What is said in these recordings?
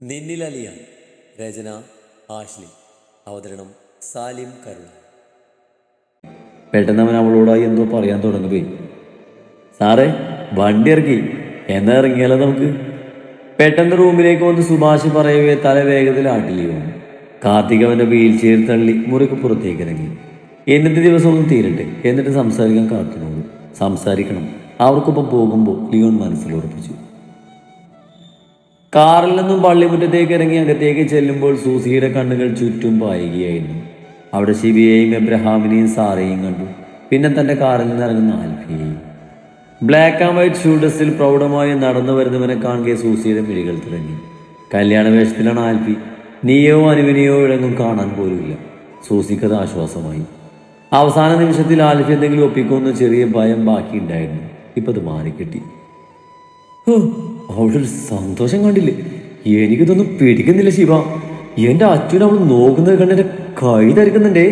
നിന്നിലലിയ രചന Ashley. അവതരണം സാലിം കരുള. പെട്ടെന്ന് അവൻ അവളോടായി എന്തോ പറയാൻ തുടങ്ങുകയും, സാറേ വണ്ടി ഇറക്കി, എന്നാ ഇറങ്ങിയാലോ നമുക്ക്. പെട്ടെന്ന് റൂമിലേക്ക് വന്ന് സുഭാഷ് പറയവേ തല വേഗത്തിൽ ആട്ടിലിയോ. കാർത്തിക് അവന്റെ വീൽ ചെയർ തള്ളി മുറിക്ക് പുറത്തേക്ക് ഇറങ്ങി. ഇന്നത്തെ ദിവസം ഒന്ന് തീരട്ടെ, എന്നിട്ട് സംസാരിക്കാൻ കാർത്തിനോട്. സംസാരിക്കണം, അവർക്കൊപ്പം പോകുമ്പോൾ ലിയോൺ മനസ്സിലുറപ്പിച്ചു. കാറിൽ നിന്നും പള്ളിമുറ്റത്തേക്ക് ഇറങ്ങി അകത്തേക്ക് ചെല്ലുമ്പോൾ സൂസിയുടെ കണ്ണുകൾ ചുറ്റും പായുകയായിരുന്നു. അവിടെ ശിവയെയും എബ്രഹാമിനെയും സാറയെയും കണ്ടു. പിന്നെ തന്റെ കാറിൽ നിന്ന് ഇറങ്ങുന്ന ആൽഫിയെയും. ബ്ലാക്ക് ആൻഡ് വൈറ്റ് ഷൂഡസിൽ പ്രൗഢമായി നടന്നു വരുന്നവനെ കാണുകയെ സൂസിയുടെ മിഴികൾ തിളങ്ങി. കല്യാണ വേഷത്തിലാണ് ആൽഫി. നീയോ അനുവിനെയോ ഇടങ്ങും കാണാൻ പോലുമില്ല. സൂസിക്കത് ആശ്വാസമായി. അവസാന നിമിഷത്തിൽ ആൽഫി എന്തെങ്കിലും ഒപ്പിക്കുമെന്ന് ചെറിയ ഭയം ബാക്കിയുണ്ടായിരുന്നു. ഇപ്പൊ അത് മാറിക്കിട്ടി. അവളുടെ ഒരു സന്തോഷം കണ്ടില്ലേ? എനിക്കിതൊന്നും പിടിക്കുന്നില്ല ശിവ. എന്റെ അച്ഛൻ അവൾ നോക്കുന്നത് കണ്ട് എന്റെ കൈ ധരിക്കുന്നുണ്ടേ.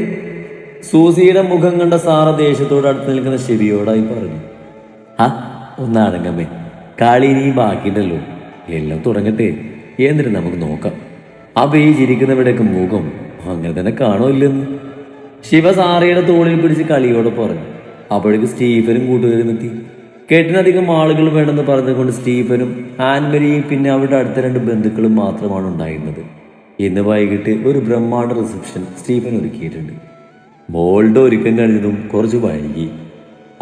സൂസിയുടെ മുഖം കണ്ട സാറ ദേഷ്യത്തോട് അടുത്ത് നിൽക്കുന്ന ശിവയോടായി പറഞ്ഞു, ഒന്നടങ്ങമ്മേ, കളി നീ ബാക്കിയുണ്ടല്ലോ, എല്ലാം തുടങ്ങട്ടെ, എന്നിട്ട് നമുക്ക് നോക്കാം. അപ്പൊ ഈ ചിരിക്കുന്നവരുടെയൊക്കെ മുഖം അങ്ങനെ തന്നെ കാണുമില്ലെന്ന് ശിവ സാറയുടെ തോളിൽ പിടിച്ച് കളിയോടെ പറഞ്ഞു. അപ്പോഴേക്ക് സ്റ്റീഫനും കൂട്ടുകാരും എത്തി. കെട്ടിനധികം ആളുകൾ വേണമെന്ന് പറഞ്ഞുകൊണ്ട് സ്റ്റീഫനും ആൻമരിയും പിന്നെ അവരുടെ അടുത്ത 2 ബന്ധുക്കളും മാത്രമാണ് ഉണ്ടായിരുന്നത്. ഇന്ന് വൈകിട്ട് ഒരു ബ്രഹ്മാണ്ഡ റിസപ്ഷൻ സ്റ്റീഫൻ ഒരുക്കിയിട്ടുണ്ട്. മോളുടെ ഒരുക്കം കഴിഞ്ഞതും കുറച്ച് വൈകി.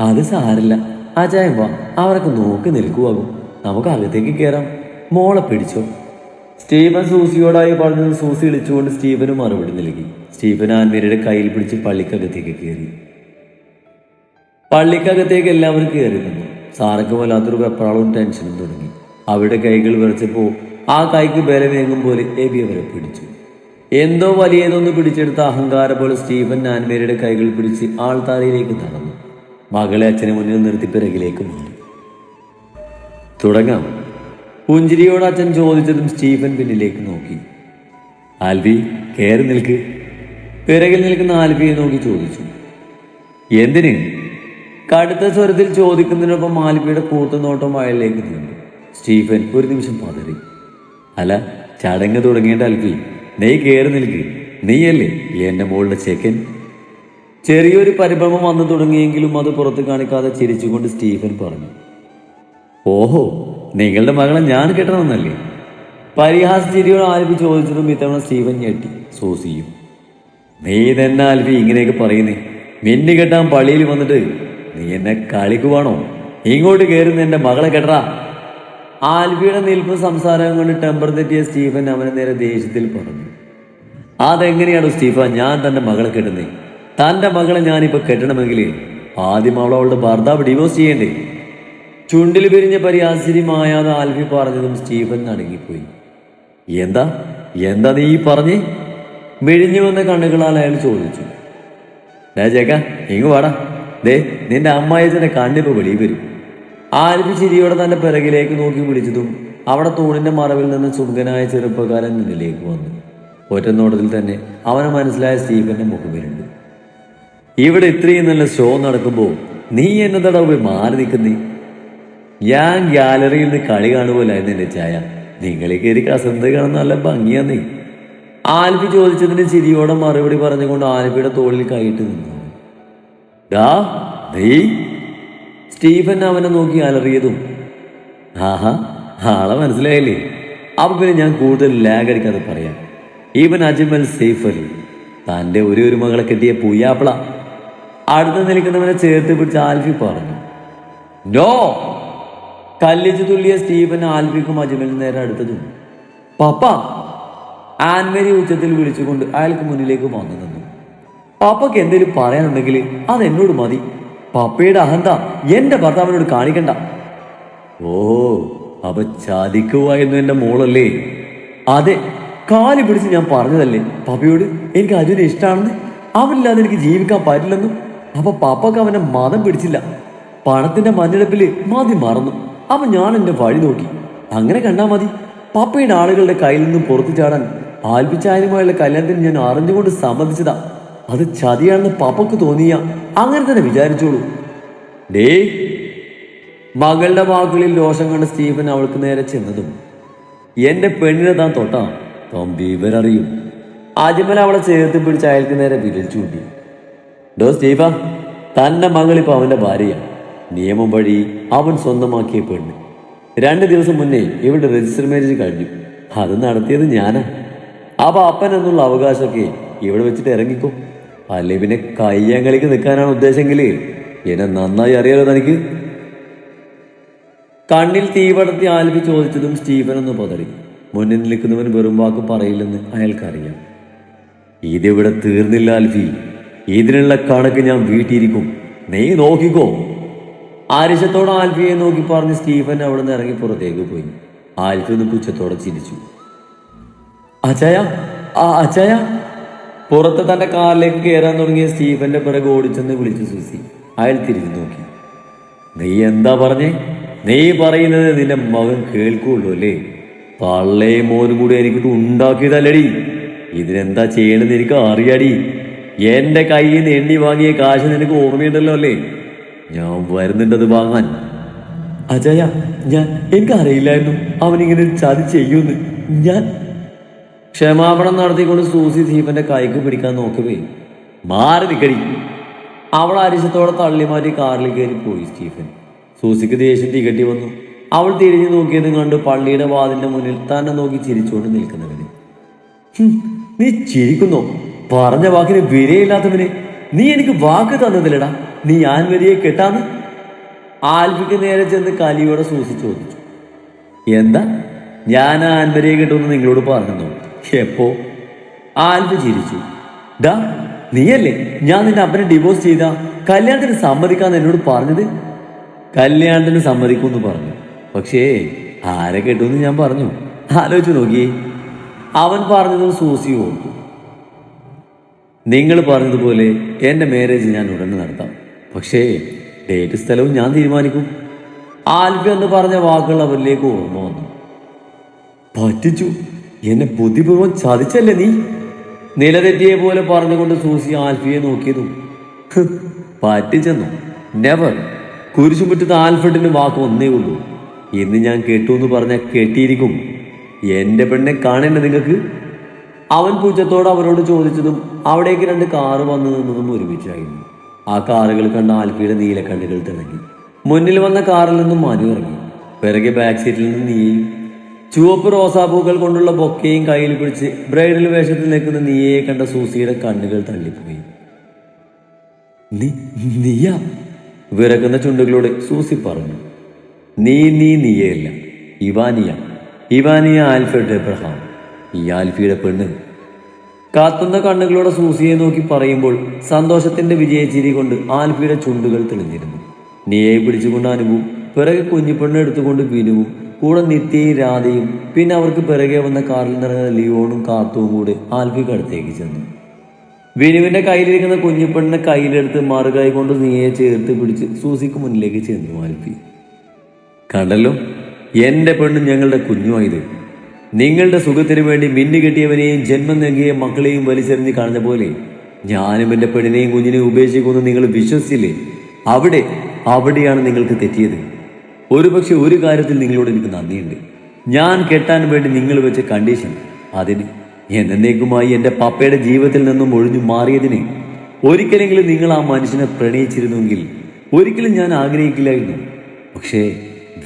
അത് സാരില്ല, അജായം വാ, അവരൊക്കെ നോക്കി നിൽക്കുവാകും, നമുക്ക് അകത്തേക്ക് കയറാം, മോളെ പിടിച്ചോ. സ്റ്റീഫൻ സൂസിയോടായി പറഞ്ഞത് സൂസി ഇളിച്ചുകൊണ്ട് സ്റ്റീഫന് മറുപടി നൽകി. സ്റ്റീഫൻ ആൻമരിയുടെ കയ്യിൽ പിടിച്ച് പള്ളിക്കകത്തേക്ക് കയറി. പള്ളിക്കകത്തേക്ക് എല്ലാവരും കയറി നിന്നു. സാറക്ക് വല്ലാത്തൊരു വെപ്രാളവും ടെൻഷനും തുടങ്ങി. അവിടെ കൈകൾ വിറച്ചപ്പോൾ ആ കൈക്ക് ബലമേങ്ങും പോലെ എബി അവരെ പിടിച്ചു. എന്തോ വലിയതൊന്ന് പിടിച്ചെടുത്ത അഹങ്കാരം പോലെ സ്റ്റീഫൻ ആൻമേരിയുടെ കൈകൾ പിടിച്ച് ആൾത്താരയിലേക്ക് നടന്നു. മകളെ അച്ഛനെ മുന്നിൽ നിർത്തി പിറകിലേക്ക് മാറി. തുടങ്ങാം. പുഞ്ചിരിയോട് അച്ഛൻ ചോദിച്ചതും സ്റ്റീഫൻ പിന്നിലേക്ക് നോക്കി. ആൽബി കയറി നിൽക്ക്. പിറകിൽ നിൽക്കുന്ന ആൽബിയെ നോക്കി ചോദിച്ചു. എന്തിന്? കടുത്ത സ്വരത്തിൽ ചോദിക്കുന്നതിനൊപ്പം ആൽബിയുടെ കൂർത്ത നോട്ടം അയാളിലേക്ക് നീണ്ടു. സ്റ്റീഫൻ ഒരു നിമിഷം പതറി. അല്ല, ചടങ്ങ് തുടങ്ങേണ്ട ആൽബി, നീ കയറി നിൽക്ക്, നീയല്ലേ എന്റെ മോളുടെ ചെക്കൻ. ചെറിയൊരു പരിഭ്രമം വന്നു തുടങ്ങിയെങ്കിലും അത് പുറത്ത് കാണിക്കാതെ ചിരിച്ചുകൊണ്ട് സ്റ്റീഫൻ പറഞ്ഞു, ഓഹോ, നിങ്ങളുടെ മകളെ ഞാൻ കെട്ടണമെന്നല്ലേ? പരിഹാസ ചിരിയോട് ആൽബി ചോദിച്ചതും ഇത്തവണ സ്റ്റീഫൻ ഞെട്ടി. സൂസിയും, നീ തന്നെ ആൽബി ഇങ്ങനെയൊക്കെ പറയുന്നേ? മിന്നി കെട്ടാൻ പള്ളിയിൽ വന്നിട്ട് നീ എന്നെ കളിക്കുവാണോ? ഇങ്ങോട്ട് കയറുന്ന എന്റെ മകളെ കെട്ടറാ. ആൽബിയുടെ നിൽപ്പ് സംസാരം കൊണ്ട് ടെമ്പർ തെറ്റിയ സ്റ്റീഫൻ അവനെ നേരെ ദേഷ്യത്തിൽ പറഞ്ഞു. അതെങ്ങനെയാണോ സ്റ്റീഫൻ ഞാൻ തന്റെ മകളെ കെട്ടുന്നേ? തന്റെ മകളെ ഞാനിപ്പോ കെട്ടണമെങ്കിൽ ആദ്യം അവളുടെ ഭർത്താവ് ഡിവോഴ്സ് ചെയ്യണ്ടേ? ചുണ്ടിൽ പിരിഞ്ഞ പരിഹാസ്യരി മായാതെ ആൽബി പറഞ്ഞതും സ്റ്റീഫൻ നടുങ്ങിപ്പോയി. എന്താ എന്താ നീ പറഞ്ഞേ? മിഴിഞ്ഞു വന്ന കണ്ണുകളാൽ അയാൾ ചോദിച്ചു. ചേക്ക ഇങ്ങ് വാടാ, ദേ നിന്റെ അമ്മായിച്ചന്റെ കണ്ണിപ്പോ വെളിയിൽ വരും. ആൽബി ചിരിയോടെ തന്റെ പിറകിലേക്ക് നോക്കി വിളിച്ചതും അവിടെ തൂണിന്റെ മറവിൽ നിന്ന് ചുങ്കനായ ചെറുപ്പക്കാരൻ മുന്നിലേക്ക് വന്നു. ഒറ്റ നോട്ടത്തിൽ തന്നെ അവനെ മനസ്സിലായ സ്റ്റീഫന്റെ മുഖമിരുണ്ട്. ഇവിടെ ഇത്രയും നല്ല ഷോ നടക്കുമ്പോ നീ എന്നതട പോയി മാറി നിൽക്കുന്നേ? ഞാൻ ഗ്യാലറിയിൽ നിന്ന് കളി കാണുപോലായിരുന്നു എന്റെ ചായ. നിങ്ങളെ കയറി കസന്ത് കാണുന്ന നല്ല ഭംഗിയാന്നേ. ആൽബി ചോദിച്ചതിന് ചിരിയോടെ മറുപടി പറഞ്ഞുകൊണ്ട് ആൽബിയുടെ തോളിൽ കൈയിട്ട് നിന്നു. ഡാ നീ! സ്റ്റീഫൻ അവനെ നോക്കി അലറിയതും, ആഹാ, ആളെ മനസ്സിലായില്ലേ? അപ്പൊ പിന്നെ ഞാൻ കൂടുതൽ ലാഗ് അടിക്കാതെ പറയാം. ഈവൻ അജ്മൽ സേഫ് അലി തന്റെ ഒരു മകളെ കെട്ടിയ പൂയാപ്പിള. അടുത്ത് നിൽക്കുന്നവനെ ചേർത്ത് പിടിച്ച് ആൽഫി പറഞ്ഞു. നോ! കല്ലിച്ചു തുള്ളിയ സ്റ്റീഫൻ ആൽഫിക്കും അജ്മലിന് നേരെ അടുത്തതും. പപ്പ! ആൻമേരി ഉച്ചത്തിൽ വിളിച്ചുകൊണ്ട് അയാൾക്ക് മുന്നിലേക്ക് വന്നു നിന്നു. പപ്പയ്ക്ക് എന്തെങ്കിലും പറയാനുണ്ടെങ്കിൽ അത് എന്നോട് മതി. പപ്പയുടെ അഹന്ത എന്റെ ഭർത്താവിനോട് കാണിക്കണ്ട. ഓ, അപ്പൊ ചതിക്കുവായിരുന്നു എന്റെ മോളല്ലേ? അതെ, കാലി പിടിച്ച് ഞാൻ പറഞ്ഞതല്ലേ പപ്പയോട് എനിക്ക് അജുനെ ഇഷ്ടമാണെന്ന്, അവനില്ലാതെ എനിക്ക് ജീവിക്കാൻ പറ്റില്ലെന്നും. അപ്പൊ പപ്പക്ക് അവന്റെ മതം പിടിച്ചില്ല. പണത്തിന്റെ മഞ്ഞെടുപ്പില് മതി മറന്നു. അപ്പൊ ഞാൻ എന്റെ വഴി നോക്കി. അങ്ങനെ കണ്ടാ മതി. പപ്പയുടെ ആളുകളുടെ കയ്യിൽ നിന്നും പുറത്തു ചാടാൻ ആൽബിച്ചായനുമായുള്ള കല്യാണത്തിന് ഞാൻ അറിഞ്ഞുകൊണ്ട് സമ്മതിച്ചതാ. അത് ചതിയാണെന്ന് പപ്പക്ക് തോന്നിയ അങ്ങനെ തന്നെ വിചാരിച്ചോളൂ. മകളുടെ വാക്കുകളിൽ രോഷം കണ്ട സ്റ്റീഫൻ അവൾക്ക് നേരെ ചെന്നതും, എന്റെ പെണ്ണിനെ താൻ തൊട്ടാ താൻ വിവരറിയും. അജ്മൽ അവളെ ചേർത്ത് പിടിച്ച് അയാൾക്ക് നേരെ വിരൽ ചൂണ്ടി. ഡോ സ്റ്റീഫ, തന്റെ മകളിപ്പോ അവന്റെ ഭാര്യയാണ്. നിയമം വഴി അവൻ സ്വന്തമാക്കിയ പെണ്ണ്. 2 ദിവസം മുന്നേ ഇവിടെ രജിസ്റ്റർ മാരേജ് കഴിഞ്ഞു. അത് നടത്തിയത് ഞാനാ. അപ്പൊ അപ്പൻ എന്നുള്ള അവകാശമൊക്കെ ഇവിടെ വെച്ചിട്ട് ഇറങ്ങിക്കോ. അല്ലെ പിന്നെ കയ്യാങ്കളിക്ക് നിൽക്കാനാണ് ഉദ്ദേശമെങ്കിൽ എന്നെ നന്നായി അറിയാലോ തനിക്ക്. കണ്ണിൽ തീവടത്തി ആൽഫി ചോദിച്ചതും സ്റ്റീഫൻ ഒന്ന് പതറി. മുന്നിൽ നിൽക്കുന്നവൻ വെറും വാക്ക് പറയില്ലെന്ന് അയാൾക്കറിയാം. ഇതിവിടെ തീർന്നില്ല ആൽഫി. ഇതിനുള്ള കണക്ക് ഞാൻ വീട്ടിയിരിക്കും, നീ നോക്കിക്കോ. ആരിശത്തോടെ ആൽഫിയെ നോക്കി പറഞ്ഞ് സ്റ്റീഫൻ അവിടെ നിന്ന് ഇറങ്ങി പുറത്തേക്ക് പോയി. ആൽഫി ഒന്ന് പുച്ഛത്തോടെ ചിരിച്ചു. അച്ചായ, അച്ചായ. പുറത്ത് തന്റെ കാറിലേക്ക് കയറാൻ തുടങ്ങിയ സ്റ്റീഫന്റെ പിറകെ ഓടിച്ചെന്ന് വിളിച്ചു സൂസി. അയാൾ തിരിഞ്ഞു നോക്കി. നീ എന്താ പറഞ്ഞേ? നീ പറയുന്നത് നിന്റെ മകൻ കേൾക്കുള്ളൂ അല്ലേ? തള്ളയും മോനും കൂടി എനിക്കിട്ട് ഉണ്ടാക്കിയതല്ലടി. ഇതിനെന്താ ചെയ്യണമെന്ന് എനിക്ക് അറിയാടി. എന്റെ കയ്യിൽ നിന്ന് എണ്ണി വാങ്ങിയ കാശ് നിനക്ക് ഓർമ്മയുണ്ടല്ലോ അല്ലേ? ഞാൻ വരുന്നുണ്ടത് വാങ്ങാൻ. അജയ, എനിക്കറിയില്ലായിരുന്നു അവനിങ്ങനെ ചതി ചെയ്യുമെന്ന്. ഞാൻ ക്ഷമാപണം നടത്തിക്കൊണ്ട് സൂസി സ്റ്റീഫന്റെ കൈക്ക് പിടിക്കാൻ നോക്കവേ മാറി നിൽക്കടി. അവൾ അരിശത്തോടെ തള്ളി മാറ്റി കാറിൽ കയറി പോയി സ്റ്റീഫൻ. സൂസിക്ക് ദേഷ്യം തികട്ടി വന്നു. അവൾ തിരിഞ്ഞു നോക്കിയതും കണ്ട് പള്ളിയുടെ വാതിലിന്റെ മുന്നിൽ തന്നെ നോക്കി ചിരിച്ചുകൊണ്ട് നിൽക്കുന്നവന്. നീ ചിരിക്കുന്നോ? പറഞ്ഞ വാക്കിന് വിലയില്ലാത്തവന്. നീ എനിക്ക് വാക്ക് തന്നതില്ലടാ, നീ ആൻവരിയെ കെട്ടാന്ന്. ആൽഫിക്ക് നേരെ ചെന്ന് കലിയോടെ സൂസി ചോദിച്ചു. എന്താ, ഞാൻ ആൻവരിയെ കെട്ടുമെന്ന് നിങ്ങളോട് പറഞ്ഞോ? എപ്പോ? ആൽഫി ചിരിച്ചു. ഡാ, നീയല്ലേ ഞാൻ നിന്റെ അപ്പനെ ഡിവോഴ്സ് ചെയ്ത കല്യാണത്തിന് സമ്മതിക്കാന്ന് എന്നോട് പറഞ്ഞത്? കല്യാണത്തിന് സമ്മതിക്കുമെന്ന് പറഞ്ഞു, പക്ഷേ ആരെ കെട്ടുമെന്ന് ഞാൻ പറഞ്ഞു. ആലോചിച്ചു നോക്കിയേ. അവൻ പറഞ്ഞതും സൂസി ഓർത്തു. നിങ്ങൾ പറഞ്ഞതുപോലെ എന്റെ മാരേജ് ഞാൻ ഉടനെ നടത്താം, പക്ഷേ ഡേറ്റ് സ്ഥലവും ഞാൻ തീരുമാനിക്കും. ആൽഫി എന്ന് പറഞ്ഞ വാക്കുകൾ അവരിലേക്ക് ഓർമ്മ വന്നു. പറ്റിച്ചു, എന്നെ ബുദ്ധിപൂർവ്വം ചതിച്ചല്ലേ നീ? നിലതെറ്റിയെ പോലെ പറഞ്ഞുകൊണ്ട് സൂസി ആൽഫിയെ നോക്കിയതും. പറ്റിച്ചെന്നോ? നെവർ. കുരിശുമുറ്റത്ത് ആൽഫ്രഡിന് വാക്ക് ഒന്നേ ഉള്ളൂ. ഇന്ന് ഞാൻ കേട്ടു എന്ന് പറഞ്ഞ കെട്ടിയിരിക്കും. എന്റെ പെണ്ണെ കാണേണ്ട നിങ്ങൾക്ക്? അവൻ പൂച്ചത്തോട് അവരോട് ചോദിച്ചതും അവിടേക്ക് 2 കാറ് വന്നു നിന്നതും ഒരുമിച്ചായിരുന്നു. ആ കാറുകൾ കണ്ട ആൽഫിയുടെ നീലക്കണ്ണുകൾ തിളങ്ങി. മുന്നിൽ വന്ന കാറിൽ നിന്നും മനു ഇറങ്ങി. പിറകെ ബാക്ക് സീറ്റിൽ നിന്ന് നീയും. ചുവപ്പ് റോസാപ്പൂക്കൾ കൊണ്ടുള്ള ബൊക്കയും കയ്യിൽ പിടിച്ച് ബ്രൈഡൽ വേഷത്തിൽ നിൽക്കുന്ന നീയെ കണ്ട സൂസിയുടെ കണ്ണുകൾ തള്ളിപ്പോയി. നീയാ? വിറക്കുന്ന ചുണ്ടുകളോട് സൂസി പറഞ്ഞു. നീയല്ല, ഇവാനിയ ആൽഫ്രഡ് എബ്രഹാം, ഈ ആൽഫിയുടെ പെണ്ണ്. കാത്തുന്ന കണ്ണുകളോടെ സൂസിയെ നോക്കി പറയുമ്പോൾ സന്തോഷത്തിന്റെ വിജയച്ചിരി കൊണ്ട് ആൽഫിയുടെ ചുണ്ടുകൾ തെളിഞ്ഞിരുന്നു. നീയെ പിടിച്ചുകൊണ്ട് അനുവും, പിറകെ കുഞ്ഞിപ്പെണ്ണ് എടുത്തുകൊണ്ട് വിനുവും, കൂടെ നിത്യയും രാധയും, പിന്നെ അവർക്ക് പിറകെ വന്ന കാറിൽ നിറങ്ങുന്ന ലിയോണും കാർത്തുവും കൂടെ ആൽഫിക്ക് അടുത്തേക്ക് ചെന്നു. വിനുവിന്റെ കയ്യിലിരിക്കുന്ന കുഞ്ഞിപ്പെണ്ണിനെ കയ്യിലെടുത്ത് മറുകൈ കൊണ്ട് നീയെ ചേർത്ത് പിടിച്ച് സൂസിക്ക് മുന്നിലേക്ക് ചെന്നു ആൽഫി. കണ്ടല്ലോ, എന്റെ പെണ്ണും ഞങ്ങളുടെ കുഞ്ഞുമായത്. നിങ്ങളുടെ സുഖത്തിന് വേണ്ടി മിന്നുകെട്ടിയവനെയും ജന്മം നൽകിയ മക്കളെയും വലിച്ചെറിഞ്ഞ് കാണുന്ന പോലെ ഞാനും എൻ്റെ പെണ്ണിനെയും കുഞ്ഞിനെയും ഉപേക്ഷിക്കുമെന്ന് നിങ്ങൾ വിശ്വസിച്ചില്ലേ? അവിടെയാണ് നിങ്ങൾക്ക് തെറ്റിയത്. ഒരുപക്ഷെ ഒരു കാര്യത്തിൽ നിങ്ങളോട് എനിക്ക് നന്ദിയുണ്ട്. ഞാൻ കെട്ടാൻ വേണ്ടി നിങ്ങൾ വെച്ച കണ്ടീഷൻ, അതിന് എന്നേക്കുമായി എൻ്റെ പപ്പയുടെ ജീവിതത്തിൽ നിന്നും ഒഴിഞ്ഞു മാറിയതിന് ഒരിക്കലെങ്കിലും നിങ്ങൾ ആ മനുഷ്യനെ പ്രണയിച്ചിരുന്നുവെങ്കിൽ ഒരിക്കലും ഞാൻ ആഗ്രഹിക്കില്ലായിരുന്നു. പക്ഷേ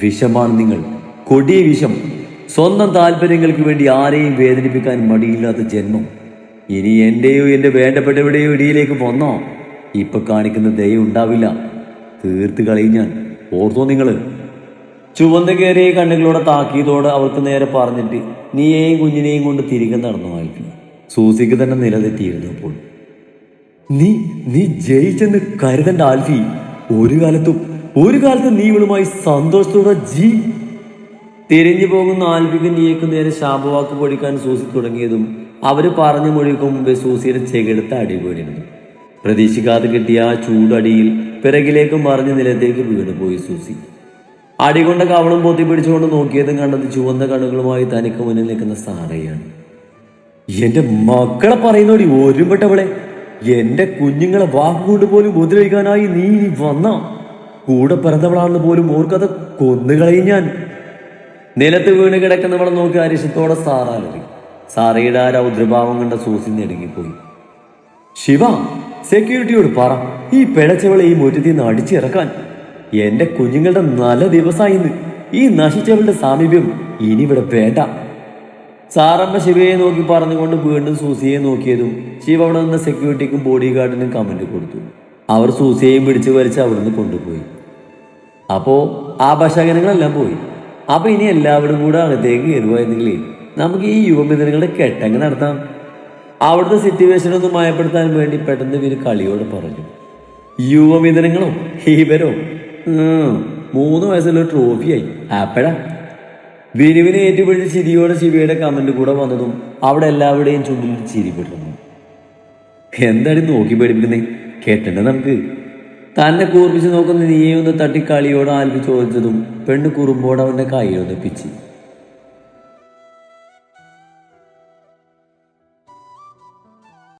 വിഷമാണ് നിങ്ങൾ, കൊടിയ വിഷം. സ്വന്തം താല്പര്യങ്ങൾക്ക് വേണ്ടി ആരെയും വേദനിപ്പിക്കാൻ മടിയില്ലാത്ത ജന്മം. ഇനി എൻ്റെയോ എൻ്റെ വേണ്ടപ്പെട്ടവരുടെയോ ഇടയിലേക്ക് വന്നോ ഇപ്പൊ കാണിക്കുന്ന ദയ ഉണ്ടാവില്ല. തീർത്ത് കളയും ഞാൻ, ഓർത്തോ നിങ്ങൾ. ചുവന്ന കയറിയ കണ്ണുകളോടെ താക്കിയതോടെ അവർക്ക് നേരെ പറഞ്ഞിട്ട് നീയെയും കുഞ്ഞിനെയും കൊണ്ട് തിരികെ നടന്നു ആൽഫി. സൂസിക്ക് തന്നെ നിലതെറ്റിയിരുന്നു. അപ്പോൾ നീ ജയിച്ചെന്ന് കരുതണ്ട ആൽഫി. ഒരു കാലത്തും നീ ഇവളുമായി സന്തോഷത്തോടെ തിരിഞ്ഞു പോകുന്ന ആൽഫിക്ക് നീക്ക് നേരെ ശാപവാക്ക് പൊടിക്കാൻ സൂസി തുടങ്ങിയതും അവര് പറഞ്ഞു മൊഴിക്കും മുമ്പേ സൂസിയുടെ ചെകിടത്ത് അടി വീണിരുന്നു. പ്രതീക്ഷിക്കാതെ കിട്ടിയ ആ ചൂടടിയിൽ പിറകിലേക്ക് മറിഞ്ഞ് നിലത്തേക്ക് വീണുപോയി സൂസി. അടികൊണ്ട കവളും പൊത്തി പിടിച്ചുകൊണ്ട് നോക്കിയതും കണ്ടത് ചുവന്ന കണ്ണുകളുമായി തനിക്ക് മുന്നിൽ നിൽക്കുന്ന സാറയാണ്. എന്റെ മക്കളെ പറയുന്നോടി ഒരുമ്പെട്ടവളെ, എന്റെ കുഞ്ഞുങ്ങളെ വാക്കുകൊണ്ട് പോലും ഉപദ്രവിക്കാനായി നീ വന്ന കൂടെ പിറന്നവളാണെന്ന് പോലും ഓർക്കാതെ കൊന്നുകളയും ഞാൻ. നിലത്ത് വീണ് കിടക്കുന്നവളെ നോക്കി അരിശത്തോടെ സാറ അലറി. സാറയുടെ ആ രൗദ്രഭാവം കണ്ട സൂസി നെടുങ്ങിപ്പോയി. ശിവ, സെക്യൂരിറ്റിയോട് പറ ഈ പിഴച്ചവളെ ഈ മുറ്റത്തിൽ നിന്ന് അടിച്ചിറക്കാൻ. എന്റെ കുഞ്ഞുങ്ങളുടെ നല്ല ദിവസമായിന്ന്. ഈ നശിച്ചവളുടെ സാമീപ്യം ഇനി ഇവിടെ വേണ്ട. സാറമ്മ ശിവയെ നോക്കി പറഞ്ഞുകൊണ്ട് വീണ്ടും സൂസിയെ നോക്കിയതും ശിവ അവിടെ നിന്ന് സെക്യൂരിറ്റിക്കും ബോഡി ഗാർഡിനും കമന്റ് കൊടുത്തു. അവർ സൂസിയെയും പിടിച്ചു വലിച്ച് അവിടുന്ന് കൊണ്ടുപോയി. അപ്പോ ആ ഭക്ഷകനങ്ങളെല്ലാം പോയി. അപ്പൊ ഇനി എല്ലാവരും കൂടെ അകത്തേക്ക് കയറുമായിരുന്നെങ്കിൽ നമുക്ക് ഈ യുവമിഥുനങ്ങളുടെ കെട്ടങ്ങ് നടത്താം. അവിടുത്തെ സിറ്റുവേഷൻ ഒന്ന് മയപ്പെടുത്താൻ വേണ്ടി പെട്ടെന്ന് ഇവര് കളിയോട് പറഞ്ഞു. യുവമിഥുനങ്ങളോ ഇവരോ? 3 വയസ്സുള്ള ട്രോഫിയായി ആപ്പഴ. വിനുവിനെ ഏറ്റുപിടിച്ച് ചിരിയോടെ ശിവയുടെ കമന്റ് കൂടെ വന്നതും അവിടെ എല്ലാവരുടെയും ചുണ്ടിൽ ചിരിപ്പെട്ടിരുന്നു. എന്താണ് നോക്കി പേടിപ്പിക്കുന്നേ? കേട്ടണ്ട നമുക്ക്. തന്നെ കൂർപ്പിച്ച് നോക്കുന്ന നീയെ ഒന്ന് തട്ടിക്കളിയോട് ആൽവി ചോദിച്ചതും പെണ്ണ് കുറുമ്പോട് അവന്റെ കൈയൊന്ന് പിച്ച്.